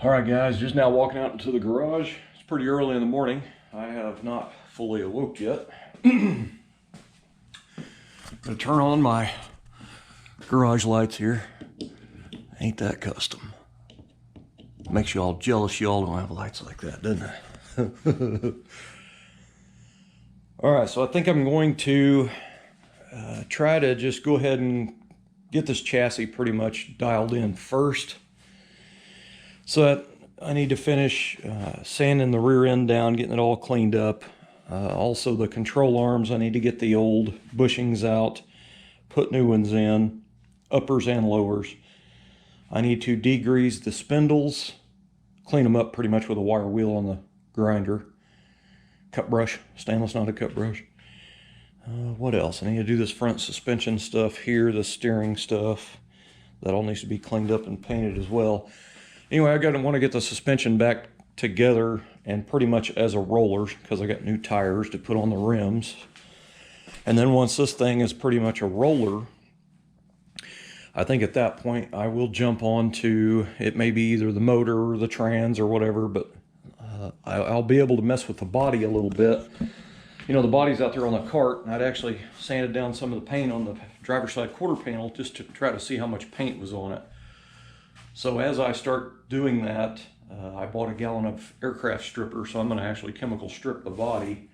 All right, guys, just now walking out into the garage. It's pretty early in the morning. I have not fully awoke yet. Gonna turn on my garage lights here. Ain't that custom? Makes you all jealous you all don't have lights like that, doesn't it? All right, so I think I'm going to try to just go ahead and get this chassis pretty much dialed in first. So that I need to finish sanding the rear end down, getting it all cleaned up. Also the control arms, I need to get the old bushings out, put new ones in, uppers and lowers. I need to degrease the spindles, clean them up pretty much with a wire wheel on the grinder. Cut brush, stainless, not a cut brush. What else? I need to do this front suspension stuff here, the steering stuff. That all needs to be cleaned up and painted as well. Anyway, I want to get the suspension back together and pretty much as a roller because I got new tires to put on the rims. And then once this thing is pretty much a roller, I think at that point I will jump on to, it may be either the motor or the trans or whatever, but I'll be able to mess with the body a little bit. You know, the body's out there on the cart, and I'd actually sanded down some of the paint on the driver's side quarter panel just to try to see how much paint was on it. So as I start doing that, I bought a gallon of aircraft stripper, so I'm going to actually chemical strip the body.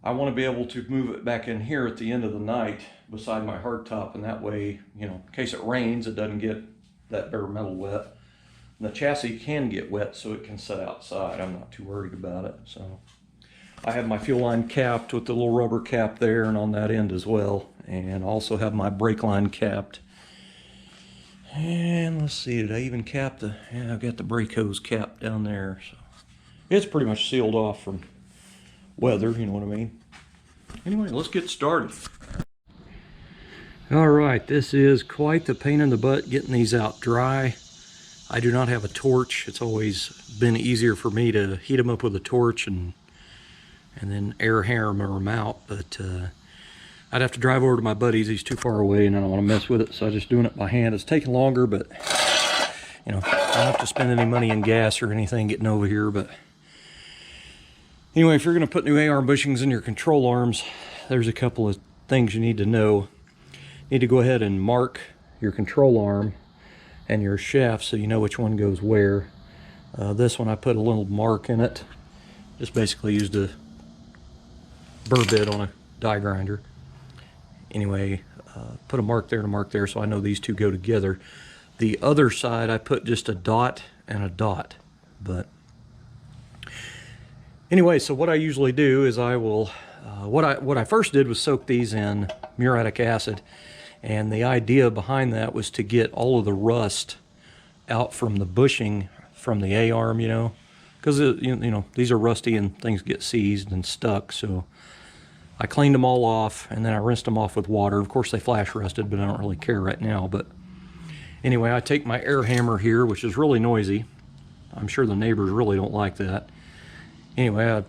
I want to be able to move it back in here at the end of the night beside my hardtop, and that way, you know, in case it rains, it doesn't get that bare metal wet. And the chassis can get wet, so it can sit outside. I'm not too worried about it. So I have my fuel line capped with the little rubber cap there and on that end as well, and also have my brake line capped. And let's see, did I even cap the, yeah, I've got the brake hose capped down there. So it's pretty much sealed off from weather, you know what I mean? Anyway, let's get started. All right, this is quite the pain in the butt getting these out dry. I do not have a torch. It's always been easier for me to heat them up with a torch and then air hammer them out, but I'd have to drive over to my buddy's. He's too far away and I don't want to mess with it, so I'm just doing it by hand. It's taking longer, but you know, I don't have to spend any money in gas or anything getting over here. But anyway, if you're going to put new A-arm bushings in your control arms, there's a couple of things you need to know. You need to go ahead and mark your control arm and your shaft so you know which one goes where. This one I put a little mark in it. Just basically used a burr bit on a die grinder. Anyway, put a mark there and a mark there so I know these two go together. The other side I put just a dot and a dot. But anyway, so what I usually do is I will, what I first did was soak these in muriatic acid, and the idea behind that was to get all of the rust out from the bushing from the A-arm, you know, because you know these are rusty and things get seized and stuck. So I cleaned them all off and then I rinsed them off with water. Of course they flash rusted, but I don't really care right now. But anyway, I take my air hammer here, which is really noisy. I'm sure the neighbors really don't like that. Anyway, I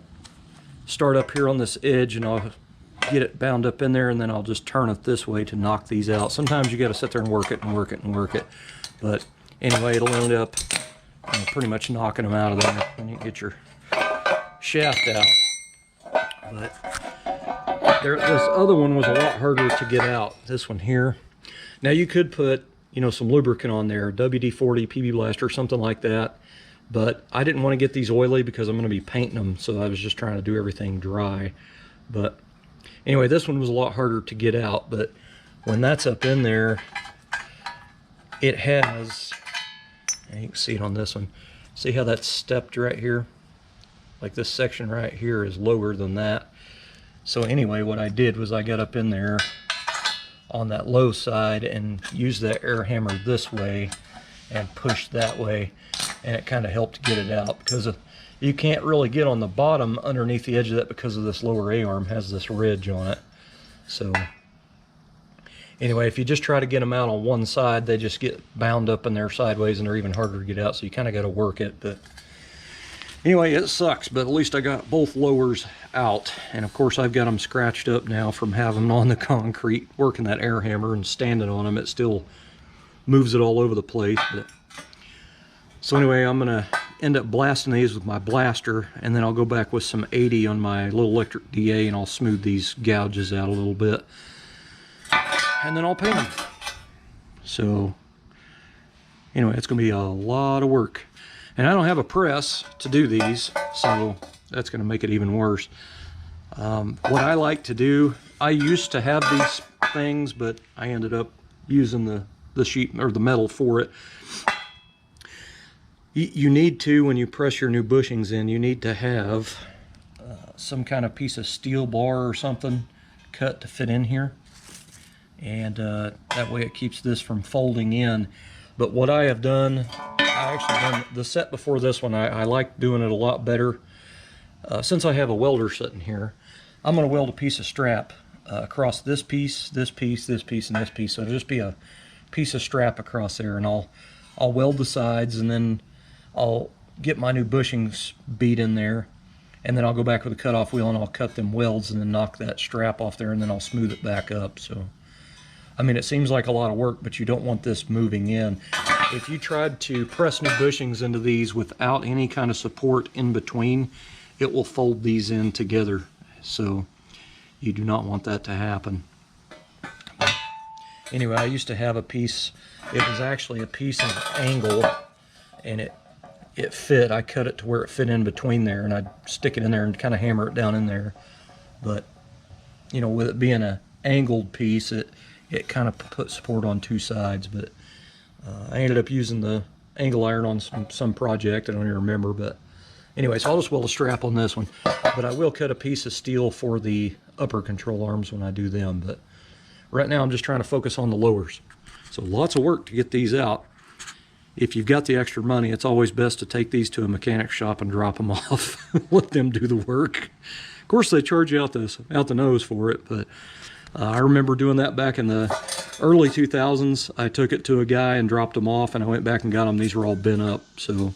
start up here on this edge and I'll get it bound up in there, and then I'll just turn it this way to knock these out. Sometimes you got to sit there and work it and work it and work it. But anyway, it'll end up pretty much knocking them out of there when you get your shaft out. But this other one was a lot harder to get out, this one here. Now you could put, you know, some lubricant on there, WD-40, PB Blaster, something like that. But I didn't want to get these oily because I'm going to be painting them, so I was just trying to do everything dry. But anyway, this one was a lot harder to get out, but when that's up in there, it has, and you can see it on this one. See how that's stepped right here? Like this section right here is lower than that. So anyway, what I did was I got up in there on that low side and used that air hammer this way and pushed that way, and it kind of helped get it out, because you can't really get on the bottom underneath the edge of that because of this lower A-arm has this ridge on it. So anyway, if you just try to get them out on one side, they just get bound up in there sideways and they're even harder to get out, so you kind of got to work it. But anyway, it sucks, but at least I got both lowers out. And of course I've got them scratched up now from having them on the concrete, working that air hammer and standing on them. It still moves it all over the place. But So anyway, I'm gonna end up blasting these with my blaster, and then I'll go back with some 80 on my little electric DA, and I'll smooth these gouges out a little bit, and then I'll paint them. So anyway, it's gonna be a lot of work, and I don't have a press to do these, so that's gonna make it even worse. What I like to do, I used to have these things, but I ended up using the sheet or the metal for it. You need to, when you press your new bushings in, you need to have some kind of piece of steel bar or something cut to fit in here, and that way it keeps this from folding in. But what I have done, I actually done the set before this one, I like doing it a lot better. Since I have a welder sitting here, I'm going to weld a piece of strap across this piece, this piece, this piece, and this piece. So it'll just be a piece of strap across there, and I'll weld the sides, and then I'll get my new bushings beat in there, and then I'll go back with a cutoff wheel and I'll cut them welds and then knock that strap off there, and then I'll smooth it back up. So I mean, it seems like a lot of work, but you don't want this moving in. If you tried to press new bushings into these without any kind of support in between, it will fold these in together. So you do not want that to happen. Anyway, I used to have a piece, it was actually a piece of angle, and it fit. I cut it to where it fit in between there, and I'd stick it in there and kind of hammer it down in there. But you know, with it being an angled piece, it kind of put support on two sides. But I ended up using the angle iron on some project, I don't even remember. But anyway, so I'll just weld a strap on this one, but I will cut a piece of steel for the upper control arms when I do them. But right now I'm just trying to focus on the lowers. So lots of work to get these out. If you've got the extra money, it's always best to take these to a mechanic shop and drop them off. Let them do the work. Of course, they charge you out the nose for it, but I remember doing that back in the early 2000s. I took it to a guy and dropped them off, and I went back and got them. These were all bent up, so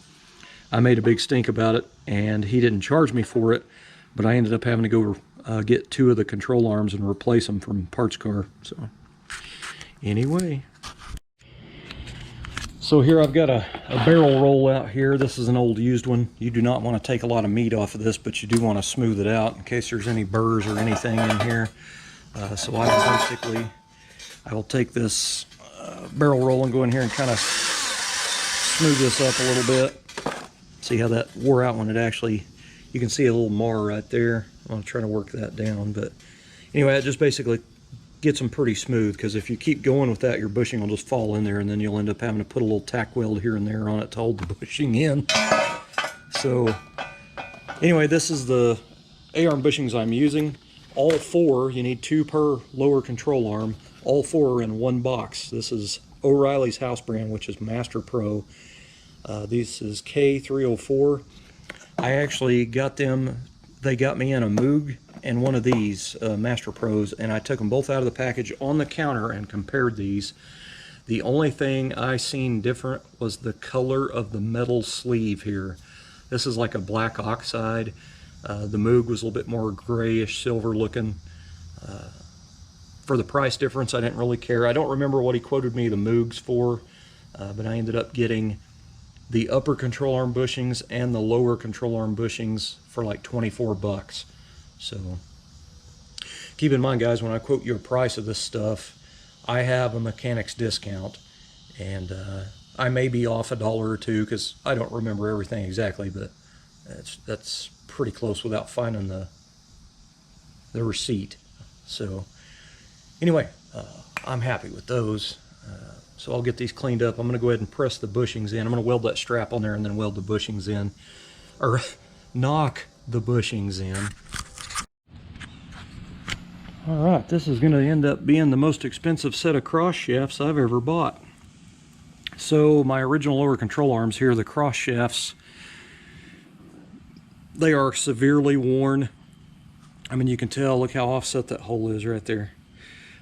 I made a big stink about it, and he didn't charge me for it, but I ended up having to go get two of the control arms and replace them from Parts Car. So anyway, so here I've got a barrel roll out here. This is an old used one. You do not want to take a lot of meat off of this, but you do want to smooth it out in case there's any burrs or anything in here. So I will take this barrel roll and go in here and kind of smooth this up a little bit. See how that wore out when it actually, you can see a little mar right there. I'm going to try to work that down, but anyway, it just basically gets them pretty smooth, because if you keep going with that, your bushing will just fall in there, and then you'll end up having to put a little tack weld here and there on it to hold the bushing in. So anyway, this is the A-arm bushings I'm using. All four, you need two per lower control arm. All four are in one box. This is O'Reilly's house brand, which is Master Pro. This is K304. I actually got them, they got me in a Moog and one of these Master Pros, and I took them both out of the package on the counter and compared these. The only thing I seen different was the color of the metal sleeve here. This is like a black oxide. The Moog was a little bit more grayish silver looking. For the price difference, I didn't really care. I don't remember what he quoted me the Moogs for, but I ended up getting the upper control arm bushings and the lower control arm bushings for like 24 bucks. So keep in mind, guys, when I quote you a price of this stuff, I have a mechanic's discount, and I may be off $1 or $2 because I don't remember everything exactly, but that's pretty close without finding the receipt. So anyway, I'm happy with those. So I'll get these cleaned up. I'm going to go ahead and press the bushings in. I'm going to weld that strap on there and then weld the bushings in, or knock the bushings in. All right, this is going to end up being the most expensive set of cross shafts I've ever bought. So my original lower control arms here, the cross shafts, they are severely worn. I mean, you can tell, look how offset that hole is right there.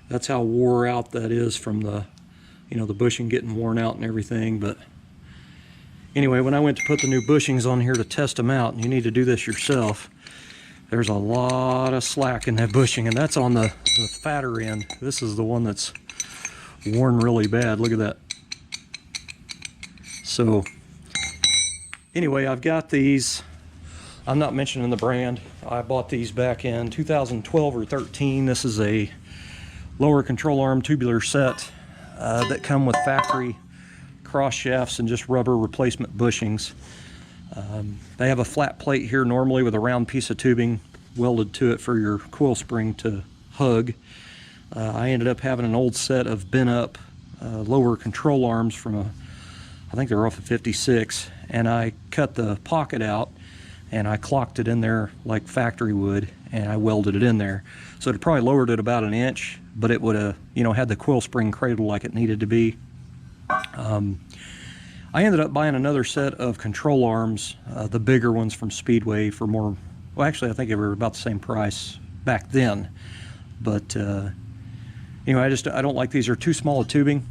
That's how wore out that is from the, you know, the bushing getting worn out and everything. But anyway, when I went to put the new bushings on here to test them out, and you need to do this yourself, there's a lot of slack in that bushing, and that's on the fatter end. This is the one that's worn really bad. Look at that. So Anyway, I've got these. I'm not mentioning the brand. I bought these back in 2012 or 13. This is a lower control arm tubular set that come with factory cross shafts and just rubber replacement bushings. They have a flat plate here normally with a round piece of tubing welded to it for your coil spring to hug. I ended up having an old set of bent up lower control arms from I think they're off of 56, and I cut the pocket out and I clocked it in there like factory would, and I welded it in there. So it probably lowered it about an inch, but it would have, you know, had the coil spring cradle like it needed to be. I ended up buying another set of control arms, the bigger ones from Speedway, for more, well actually I think they were about the same price back then. But anyway, I don't like these. They're too small a tubing,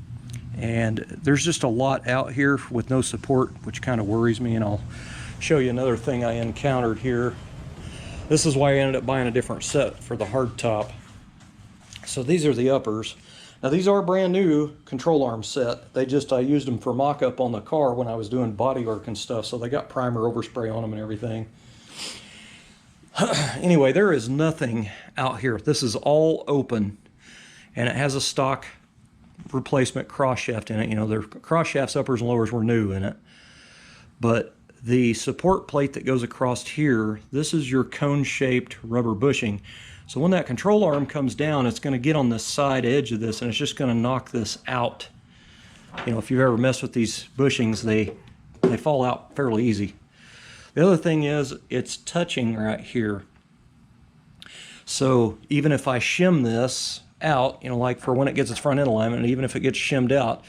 and there's just a lot out here with no support, which kind of worries me. And I'll show you another thing I encountered here. This is why I ended up buying a different set for the hard top. So these are the uppers. Now these are brand new control arm set. I used them for mock-up on the car when I was doing body work and stuff, so they got primer overspray on them and everything. Anyway, there is nothing out here. This is all open, and it has a stock replacement cross shaft in it. You know, their cross shafts, uppers and lowers, were new in it. But the support plate that goes across here, this is your cone-shaped rubber bushing. So when that control arm comes down, it's going to get on the side edge of this, and it's just going to knock this out. You know, if you've ever messed with these bushings, they fall out fairly easy. The other thing is, it's touching right here. So even if I shim this out, you know, like for when it gets its front end alignment, and even if it gets shimmed out,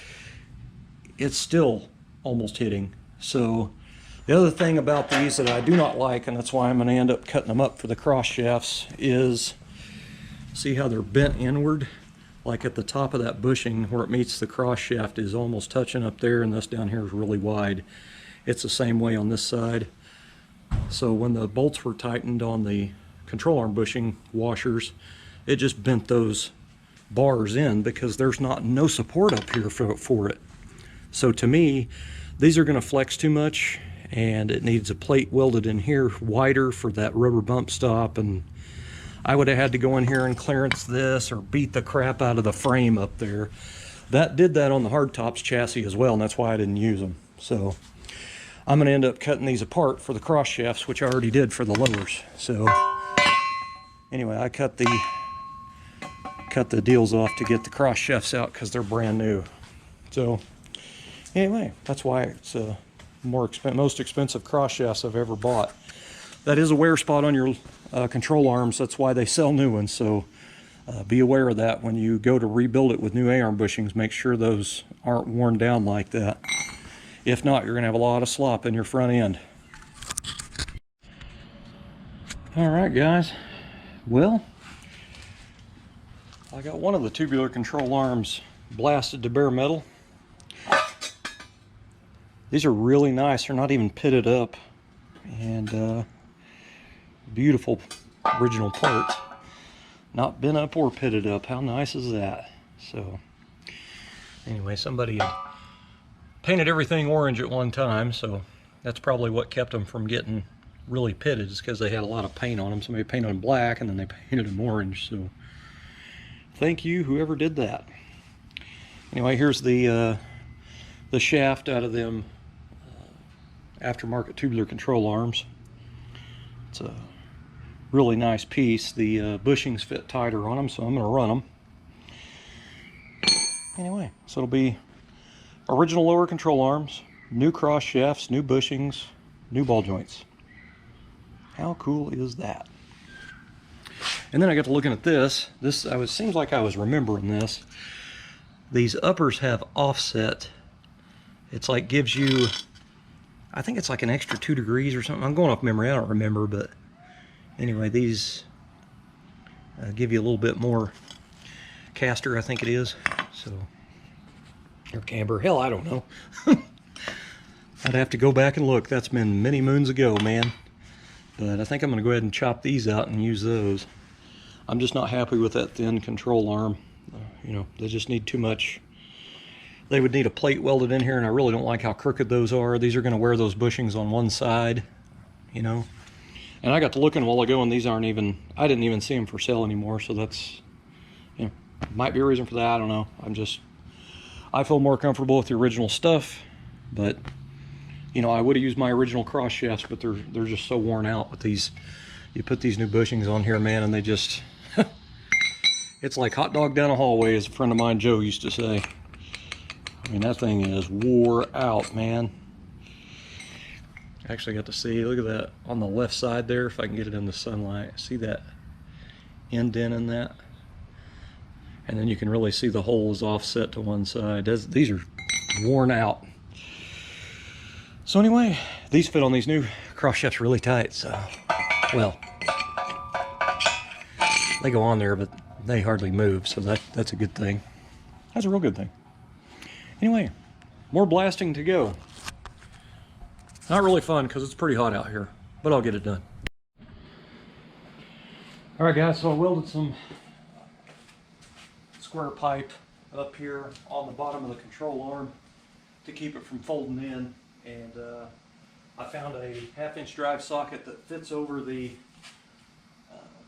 it's still almost hitting. So the other thing about these that I do not like, and that's why I'm going to end up cutting them up for the cross shafts, is see how they're bent inward? Like at the top of that bushing where it meets the cross shaft is almost touching up there, and this down here is really wide. It's the same way on this side. So when the bolts were tightened on the control arm bushing washers, it just bent those bars in because there's no support up here for it. So to me, these are going to flex too much, and it needs a plate welded in here wider for that rubber bump stop. And I would have had to go in here and clearance this or beat the crap out of the frame up there. That did that on the hardtops chassis as well, and that's why I didn't use them. So I'm going to end up cutting these apart for the cross shafts, which I already did for the lowers. So anyway, I cut the deals off to get the cross shafts out because they're brand new. So anyway, that's why it's most expensive cross shafts I've ever bought. That is a wear spot on your control arms. That's why they sell new ones. So be aware of that when you go to rebuild it with new A-arm bushings. Make sure those aren't worn down like that. If not, you're going to have a lot of slop in your front end. All right, guys. Well, I got one of the tubular control arms blasted to bare metal. These are really nice. They're not even pitted up, and beautiful original parts. Not bent up or pitted up. How nice is that? So anyway, somebody had painted everything orange at one time, so that's probably what kept them from getting really pitted, is because they had a lot of paint on them. Somebody painted them black and then they painted them orange. So thank you, whoever did that. Anyway, here's the shaft out of them aftermarket tubular control arms. It's a really nice piece. The bushings fit tighter on them, so I'm going to run them. Anyway, so it'll be original lower control arms, new cross shafts, new bushings, new ball joints. How cool is that? And then I got to looking at this. Seems like I was remembering this. These uppers have offset. It's like gives you, I think it's like an extra 2 degrees or something. I'm going off memory, I don't remember, but anyway, these give you a little bit more caster, I think it is. So, or camber, hell, I don't know. I'd have to go back and look. That's been many moons ago, man. But I think I'm going to go ahead and chop these out and use those. I'm just not happy with that thin control arm. You know, they just need too much They would need a plate welded in here, and I really don't like how crooked those are. These are going to wear those bushings on one side, you know. And I got to looking a while ago, and these aren't even, I didn't even see them for sale anymore, so that's, you know, might be a reason for that. I don't know. I feel more comfortable with the original stuff, but, you know, I would have used my original cross shafts, but they're just so worn out with these. You put these new bushings on here, man, and they just, it's like hot dog down a hallway, as a friend of mine, Joe, used to say. I mean, that thing is wore out, man. I actually got to see, look at that on the left side there, if I can get it in the sunlight. See that indent in that? And then you can really see the holes offset to one side. These are worn out. So anyway, these fit on these new cross shafts really tight, so, well, they go on there, but they hardly move, so that's a good thing. That's a real good thing. Anyway, more blasting to go. Not really fun because it's pretty hot out here, but I'll get it done. All right, guys, so I welded some square pipe up here on the bottom of the control arm to keep it from folding in, and I found a 1/2-inch drive socket that fits over the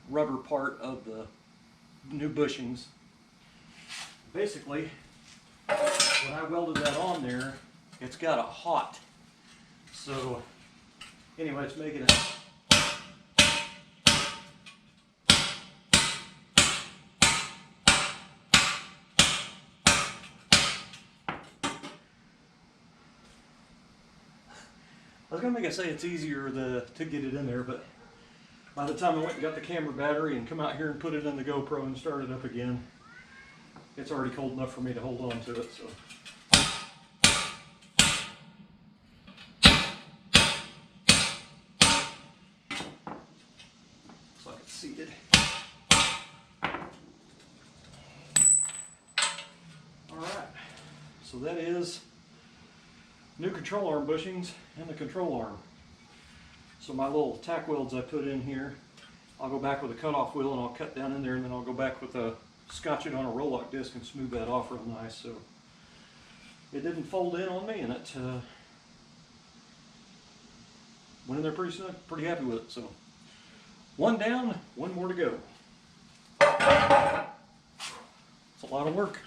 rubber part of the new bushings. Basically, when I welded that on there, it's got a hot. So anyway, it's making it. I was gonna say it's easier to get it in there, but by the time I went and got the camera battery and come out here and put it in the GoPro and start it up again, it's already cold enough for me to hold on to it. So. Looks like it's seated. All right, so that is new control arm bushings and the control arm. So my little tack welds I put in here, I'll go back with a cutoff wheel and I'll cut down in there, and then I'll go back with a scotch it on a roll lock disc and smooth that off real nice. So it didn't fold in on me, and it went in there pretty happy with it. So one down, one more to go. It's a lot of work.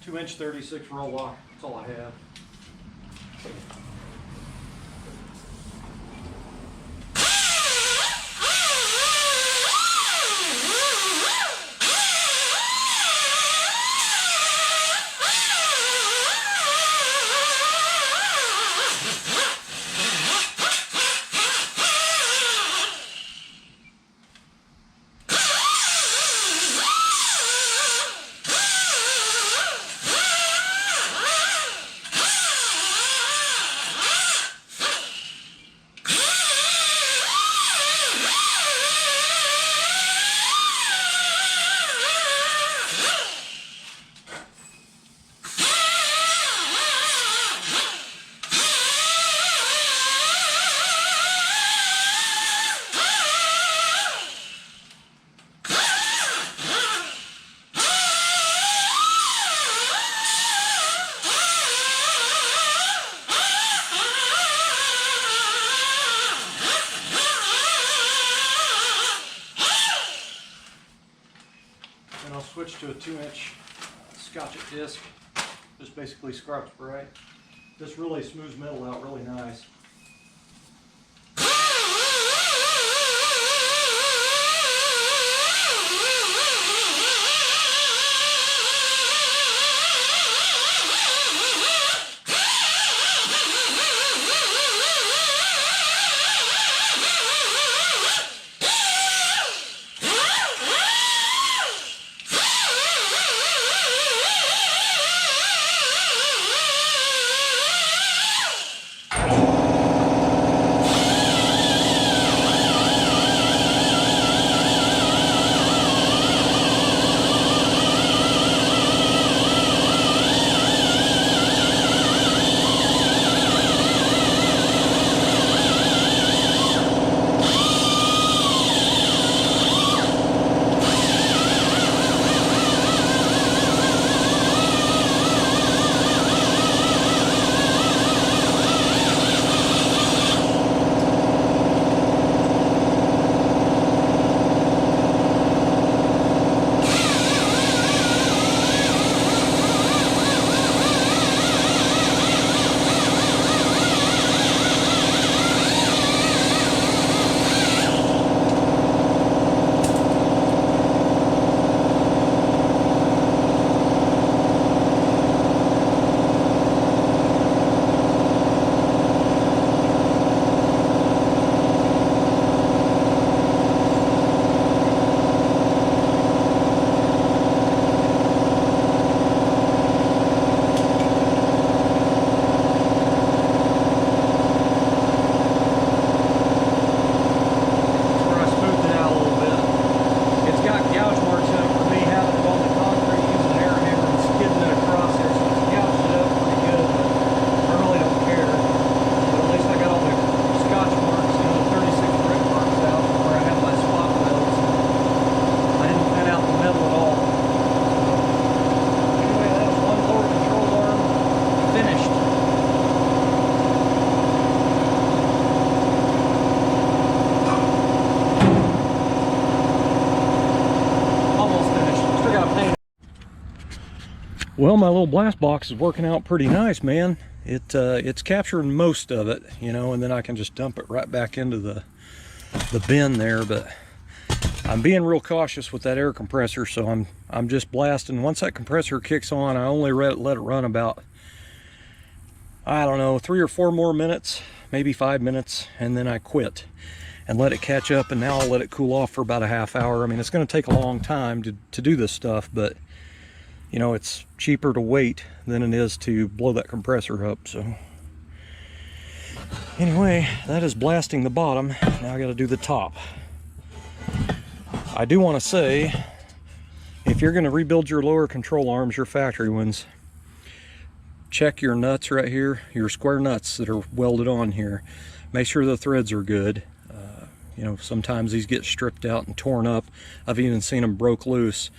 Two-inch 36 roll lock, that's all I have. switched to a 2-inch Scotch-It disc, just basically scrap spray. This really smooths metal out really nice. Well, my little blast box is working out pretty nice, man. It's capturing most of it, you know, and then I can just dump it right back into the bin there. But I'm being real cautious with that air compressor, so I'm just blasting. Once that compressor kicks on, I only let it run about, I don't know, 3 or 4 more minutes, maybe 5 minutes, and then I quit and let it catch up. And now I'll let it cool off for about a half hour. I mean, it's going to take a long time to do this stuff, but you know, it's cheaper to wait than it is to blow that compressor up. So anyway, that is blasting the bottom. Now I got to do the top. I do want to say, if you're going to rebuild your lower control arms, your factory ones, check your nuts right here, your square nuts that are welded on here. Make sure the threads are good. You know, sometimes these get stripped out and torn up. I've even seen them broke loose.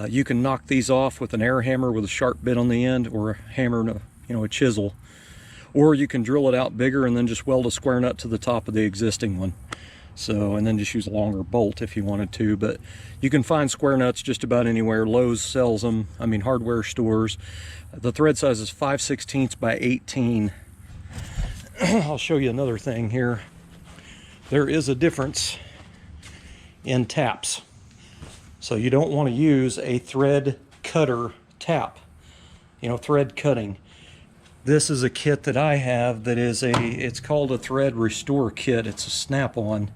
You can knock these off with an air hammer with a sharp bit on the end, or a hammer and a chisel, or you can drill it out bigger and then just weld a square nut to the top of the existing one. So, and then just use a longer bolt if you wanted to. But you can find square nuts just about anywhere. Lowe's sells them. I mean, hardware stores. The thread size is 5/16 by 18. I'll show you another thing here. There is a difference in taps. So you don't want to use a thread cutter tap, you know, thread cutting. This is a kit that I have that is it's called a thread restore kit. It's a snap-on,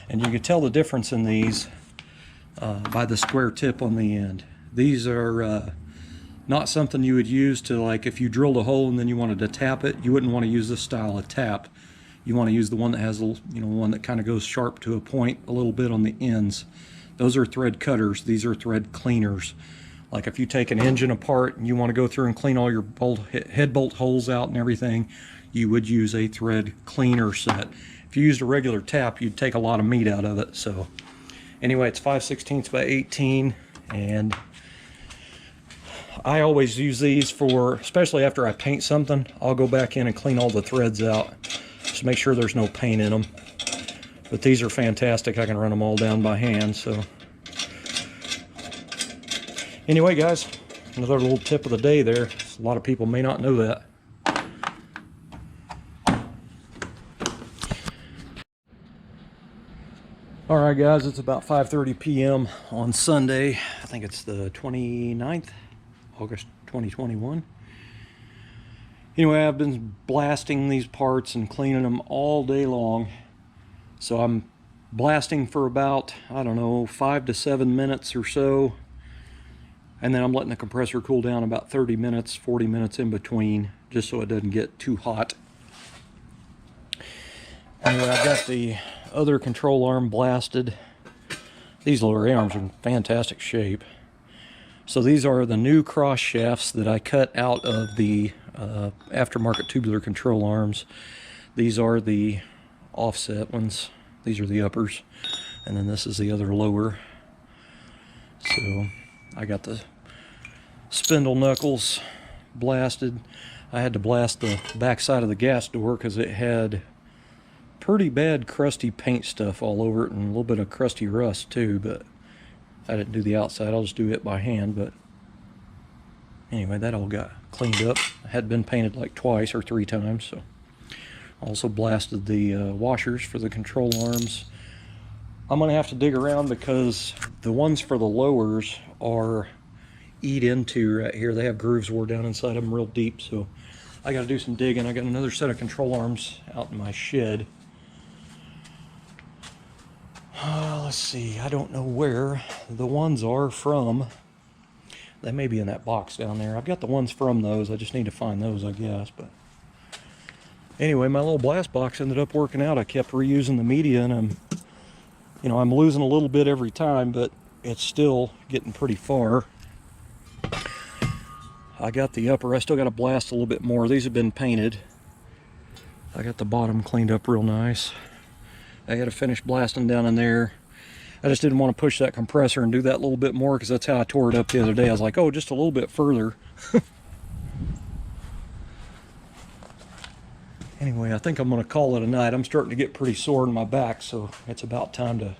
and you can tell the difference in these by the square tip on the end. These are not something you would use to, like, if you drilled a hole and then you wanted to tap it, you wouldn't want to use this style of tap. You want to use the one that has, one that kind of goes sharp to a point a little bit on the ends. Those are thread cutters. These are thread cleaners. Like if you take an engine apart and you want to go through and clean all your head bolt holes out and everything, you would use a thread cleaner set. If you used a regular tap, you'd take a lot of meat out of it. So anyway, it's 5/16 by 18, and I always use these for, especially after I paint something, I'll go back in and clean all the threads out. Just make sure there's no paint in them. But these are fantastic. I can run them all down by hand. So Anyway, guys, another little tip of the day there. A lot of people may not know that. All right, guys, it's about 5:30 p.m. on Sunday. I think it's the 29th, August 2021. Anyway, I've been blasting these parts and cleaning them all day long. So I'm blasting for about, I don't know, 5 to 7 minutes or so. And then I'm letting the compressor cool down about 30 minutes, 40 minutes in between, just so it doesn't get too hot. Anyway, I've got the other control arm blasted. These lower arms are in fantastic shape. So these are the new cross shafts that I cut out of the aftermarket tubular control arms. These are the offset ones. These are the uppers. And then this is the other lower. So I got the spindle knuckles blasted. I had to blast the back side of the gas door because it had pretty bad crusty paint stuff all over it and a little bit of crusty rust too, but I didn't do the outside. I'll just do it by hand. But anyway, that all got cleaned up. It had been painted like twice or 3 times. So also blasted the washers for the control arms. I'm gonna have to dig around because the ones for the lowers are eat into right here. They have grooves wore down inside them real deep, so I got to do some digging. I got another set of control arms out in my shed. Let's see, I don't know where the ones are from. They may be in that box down there. I've got the ones from those. I just need to find those, I guess. But anyway, my little blast box ended up working out. I kept reusing the media, and I'm losing a little bit every time, but it's still getting pretty far. I got the upper. I still got to blast a little bit more. These have been painted. I got the bottom cleaned up real nice. I got to finish blasting down in there. I just didn't want to push that compressor and do that a little bit more because that's how I tore it up the other day. I was like, oh, just a little bit further. Anyway, I think I'm going to call it a night. I'm starting to get pretty sore in my back, so it's about time to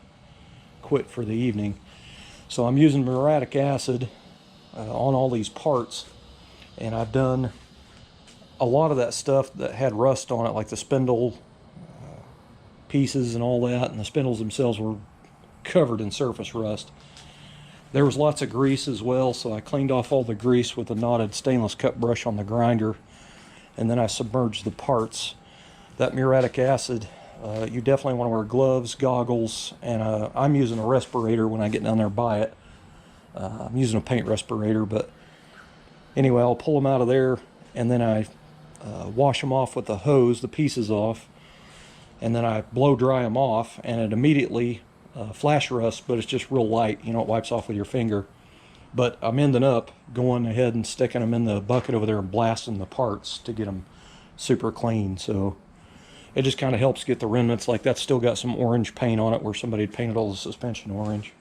quit for the evening. So I'm using muriatic acid on all these parts, and I've done a lot of that stuff that had rust on it, like the spindle pieces and all that, and the spindles themselves were covered in surface rust. There was lots of grease as well, so I cleaned off all the grease with a knotted stainless cut brush on the grinder, and then I submerged the parts. That muriatic acid, you definitely want to wear gloves, goggles, and I'm using a respirator when I get down there by it. I'm using a paint respirator, but anyway, I'll pull them out of there, and then I wash them off with a hose, the pieces off, and then I blow dry them off, and it immediately flash rust, but it's just real light. It wipes off with your finger. But I'm ending up going ahead and sticking them in the bucket over there and blasting the parts to get them super clean. So it just kind of helps get the remnants. Like that's still got some orange paint on it where somebody had painted all the suspension orange.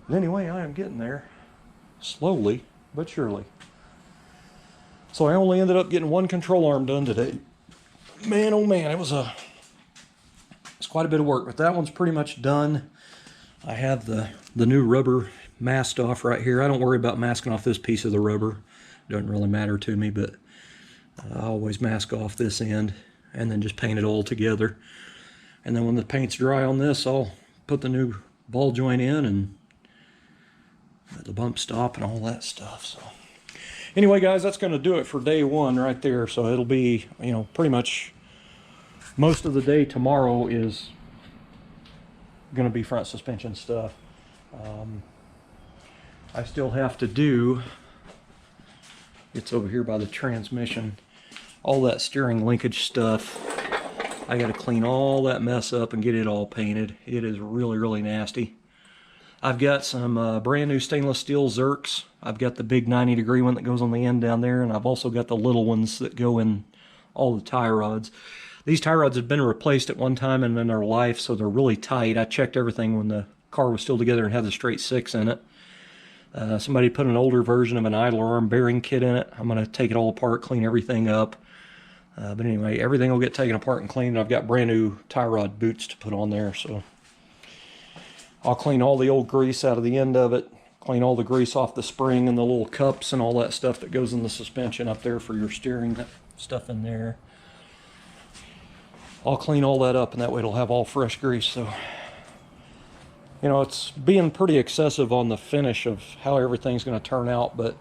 But anyway, I am getting there, slowly but surely. So I only ended up getting one control arm done today. Man, oh man, it's quite a bit of work, but that one's pretty much done. I have the new rubber masked off right here. I don't worry about masking off this piece of the rubber. It doesn't really matter to me, but I always mask off this end and then just paint it all together. And then when the paint's dry on this, I'll put the new ball joint in and the bump stop and all that stuff. So anyway, guys, that's going to do it for day one right there. So it'll be, pretty much most of the day tomorrow is going to be front suspension stuff. I still have to do, it's over here by the transmission, all that steering linkage stuff. I got to clean all that mess up and get it all painted. It is really, really nasty. I've got some brand new stainless steel Zerks. I've got the big 90-degree one that goes on the end down there, and I've also got the little ones that go in all the tie rods. These tie rods have been replaced at one time in their life, so they're really tight. I checked everything when the car was still together and had the straight 6 in it. Somebody put an older version of an idler arm bearing kit in it. I'm going to take it all apart, clean everything up. But anyway, everything will get taken apart and cleaned. I've got brand new tie rod boots to put on there, so I'll clean all the old grease out of the end of it, Clean all the grease off the spring and the little cups and all that stuff that goes in the suspension up there for your steering, that stuff in there. I'll clean all that up, and that way it'll have all fresh grease. So, you know, it's being pretty excessive on the finish of how everything's going to turn out, but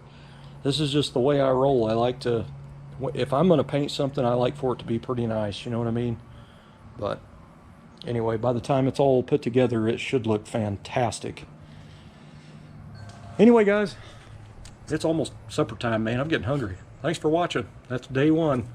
this is just the way I roll. I like to, if I'm going to paint something, I like for it to be pretty nice, you know what I mean? But anyway, by the time it's all put together, it should look fantastic. Anyway, guys, it's almost supper time, man. I'm getting hungry. Thanks for watching. That's day one.